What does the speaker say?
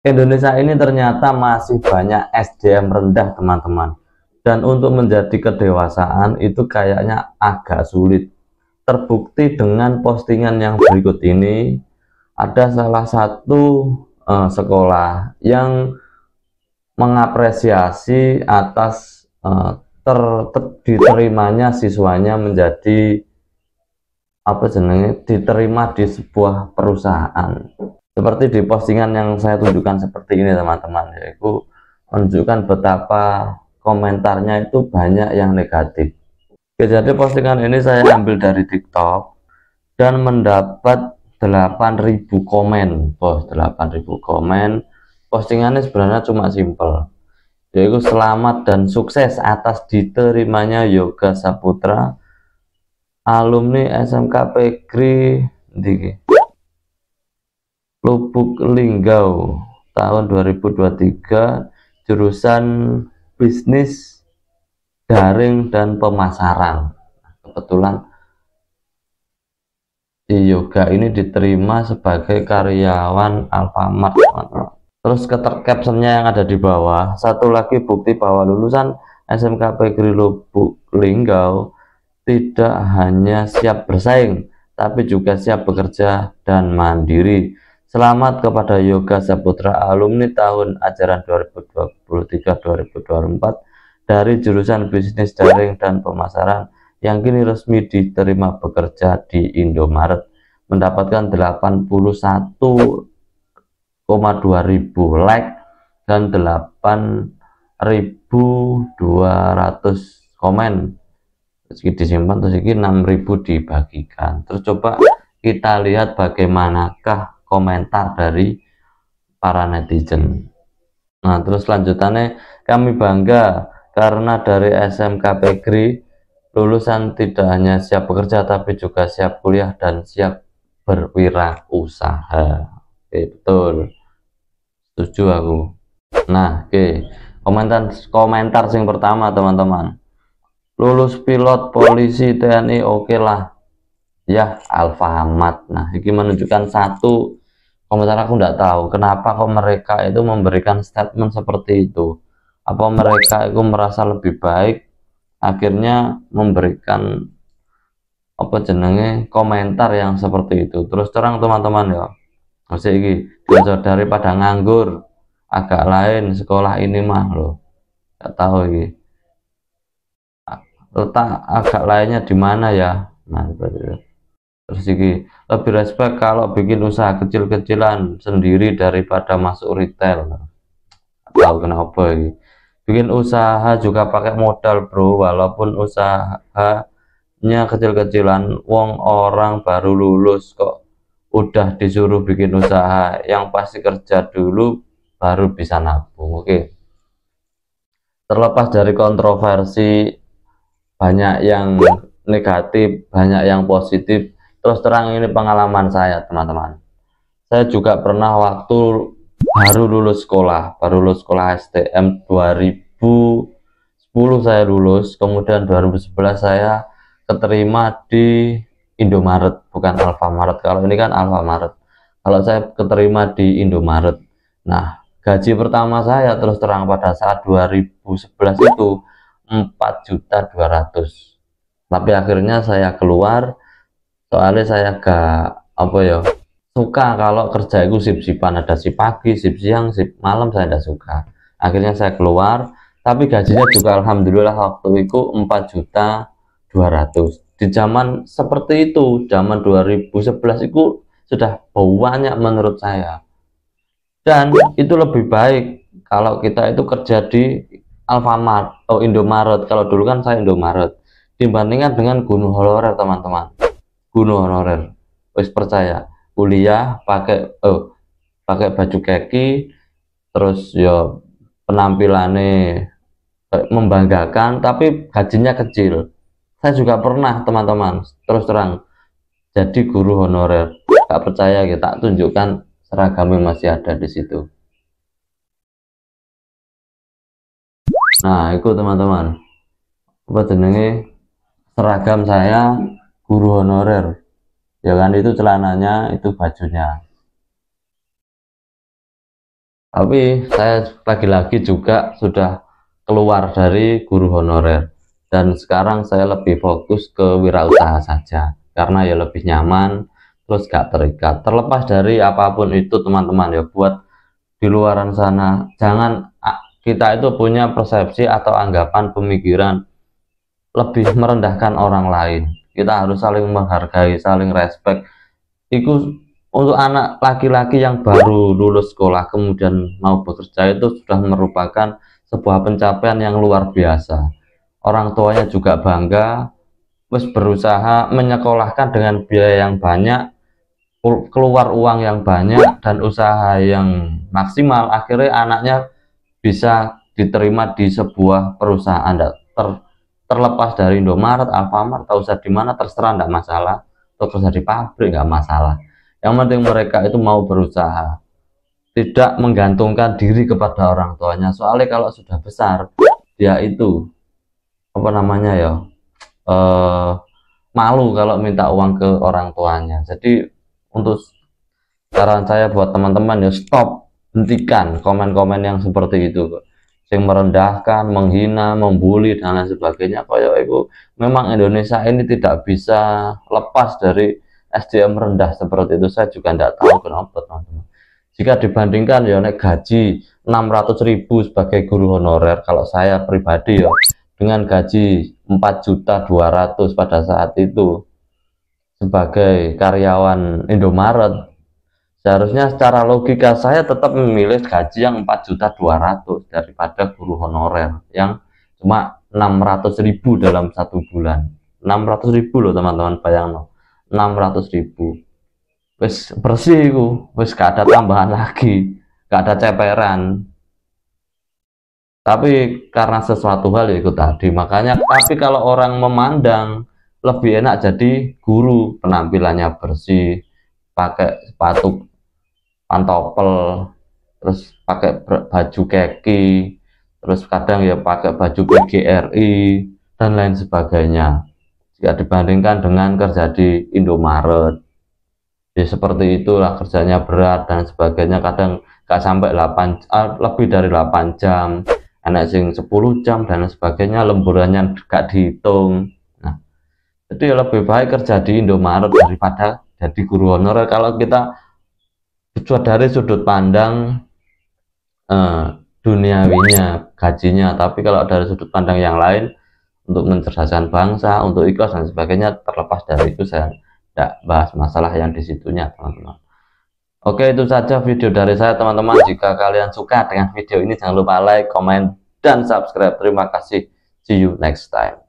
Indonesia ini ternyata masih banyak SDM rendah, teman-teman. Dan untuk menjadi kedewasaan itu kayaknya agak sulit. Terbukti dengan postingan yang berikut ini. Ada salah satu sekolah yang mengapresiasi atas diterimanya siswanya menjadi apa jenenge, diterima di sebuah perusahaan. Seperti di postingan yang saya tunjukkan seperti ini, teman-teman, yaitu menunjukkan betapa komentarnya itu banyak yang negatif. Oke, jadi postingan ini saya ambil dari TikTok dan mendapat 8.000 komen. Bos, 8.000 komen. Postingannya sebenarnya cuma simple, yaitu selamat dan sukses atas diterimanya Yoga Saputra alumni SMK Pegri di Lubuk Linggau tahun 2023 jurusan bisnis daring dan pemasaran. Kebetulan si Yoga ini diterima sebagai karyawan Alfamart. Terus captionnya yang ada di bawah, satu lagi bukti bahwa lulusan SMK Pegri Lubuk Linggau tidak hanya siap bersaing, tapi juga siap bekerja dan mandiri. Selamat kepada Yoga Saputra, alumni tahun ajaran 2023-2024 dari jurusan bisnis daring dan pemasaran yang kini resmi diterima bekerja di Indomaret, mendapatkan 81,2 ribu like dan 8.200 komen. Terus disimpan, terus ini 6.000 dibagikan. Terus coba kita lihat bagaimanakah komentar dari para netizen. Nah, terus lanjutannya, kami bangga karena dari SMK Pegri lulusan tidak hanya siap bekerja tapi juga siap kuliah dan siap berwirausaha. Oke, betul, setuju aku. Nah, oke, komentar yang pertama, teman-teman, lulus pilot polisi TNI, oke lah ya, Alfamart. Nah, ini menunjukkan satu komentar, aku nggak tahu kenapa kok mereka itu memberikan statement seperti itu. Apa mereka itu merasa lebih baik akhirnya memberikan apa jenenge komentar yang seperti itu. Terus terang, teman-teman, ya masih ini daripada nganggur agak lain sekolah ini mah loh, nggak tahu ini letak agak lainnya di mana ya. Nah, terus ini lebih respect kalau bikin usaha kecil-kecilan sendiri daripada masuk retail. Tahu kenapa ini? Bikin usaha juga pakai modal, bro, walaupun usahanya kecil-kecilan. Wong orang baru lulus kok udah disuruh bikin usaha, yang pasti kerja dulu baru bisa nabung. Oke, terlepas dari kontroversi, banyak yang negatif, banyak yang positif. Terus terang, ini pengalaman saya, teman-teman. Saya juga pernah waktu baru lulus sekolah STM 2010 saya lulus, kemudian 2011 saya keterima di Indomaret, bukan Alfamart. Kalau ini kan Alfamart, kalau saya keterima di Indomaret. Nah, gaji pertama saya terus terang pada saat 2011 itu 4.200.000. Tapi akhirnya saya keluar, soalnya saya gak apa ya, suka kalau kerja itu sip-sipan, ada sip pagi, sip siang, sip malam, saya tidak suka. Akhirnya saya keluar, tapi gajinya juga alhamdulillah waktu itu 4.200.000. Di zaman seperti itu, zaman 2011 itu sudah banyak menurut saya. Dan itu lebih baik kalau kita itu kerja di Alfamart atau Indomaret. Kalau dulu kan saya Indomaret, dibandingkan dengan guru honorer, teman-teman. Guru honorer, wis percaya, kuliah pakai baju kaki, terus ya penampilannya membanggakan, tapi gajinya kecil. Saya juga pernah, teman-teman, terus terang jadi guru honorer. Gak percaya, kita tunjukkan seragamnya masih ada di situ. Nah, itu, teman-teman, apa jenenge seragam saya guru honorer, ya kan, itu celananya, itu bajunya. Tapi saya lagi-lagi juga sudah keluar dari guru honorer dan sekarang saya lebih fokus ke wirausaha saja karena ya lebih nyaman, terus gak terikat. Terlepas dari apapun itu teman-teman ya, buat di luaran sana jangan kita itu punya persepsi atau anggapan pemikiran lebih merendahkan orang lain. Kita harus saling menghargai, saling respect. Itu untuk anak laki-laki yang baru lulus sekolah kemudian mau bekerja itu sudah merupakan sebuah pencapaian yang luar biasa. Orang tuanya juga bangga, terus berusaha menyekolahkan dengan biaya yang banyak, keluar uang yang banyak dan usaha yang maksimal, akhirnya anaknya bisa diterima di sebuah perusahaan terlepas dari Indomaret, Alfamart, atau usaha di mana terserah, tidak masalah, atau kerja di pabrik nggak masalah. Yang penting mereka itu mau berusaha, tidak menggantungkan diri kepada orang tuanya. Soalnya kalau sudah besar dia itu apa namanya ya, malu kalau minta uang ke orang tuanya. Jadi untuk saran saya buat teman-teman ya, stop, hentikan komen-komen yang seperti itu, yang merendahkan, menghina, membuli dan lain sebagainya. Kayak itu memang Indonesia ini tidak bisa lepas dari SDM rendah seperti itu. Saya juga tidak tahu kenapa teman-teman. Jika dibandingkan ya naik gaji 600.000 sebagai guru honorer, kalau saya pribadi ya dengan gaji 4.200.000 pada saat itu sebagai karyawan Indomaret, seharusnya secara logika saya tetap memilih gaji yang 4.200.000 daripada guru honorer yang cuma 600.000 dalam satu bulan. 600.000 loh teman-teman, bayang loh, 600.000 wis bersih itu, wis gak ada tambahan lagi, gak ada ceperan. Tapi karena sesuatu hal ya itu tadi, makanya tapi kalau orang memandang lebih enak jadi guru, penampilannya bersih, pakai sepatu pantopel, terus pakai baju kaki, terus kadang ya pakai baju PGRI dan lain sebagainya. Jika dibandingkan dengan kerja di Indomaret, ya seperti itulah, kerjanya berat dan sebagainya, kadang gak sampai 8 lebih dari 8 jam, enak sing 10 jam dan sebagainya, lemburannya gak dihitung. Nah, jadi lebih baik kerja di Indomaret daripada jadi guru honorer kalau kita dari sudut pandang duniawinya, gajinya. Tapi kalau dari sudut pandang yang lain, untuk mencerdaskan bangsa, untuk ikhlas dan sebagainya, terlepas dari itu saya tidak bahas masalah yang disitunya teman-teman. Oke, itu saja video dari saya teman-teman. Jika kalian suka dengan video ini, jangan lupa like, comment, dan subscribe. Terima kasih, see you next time.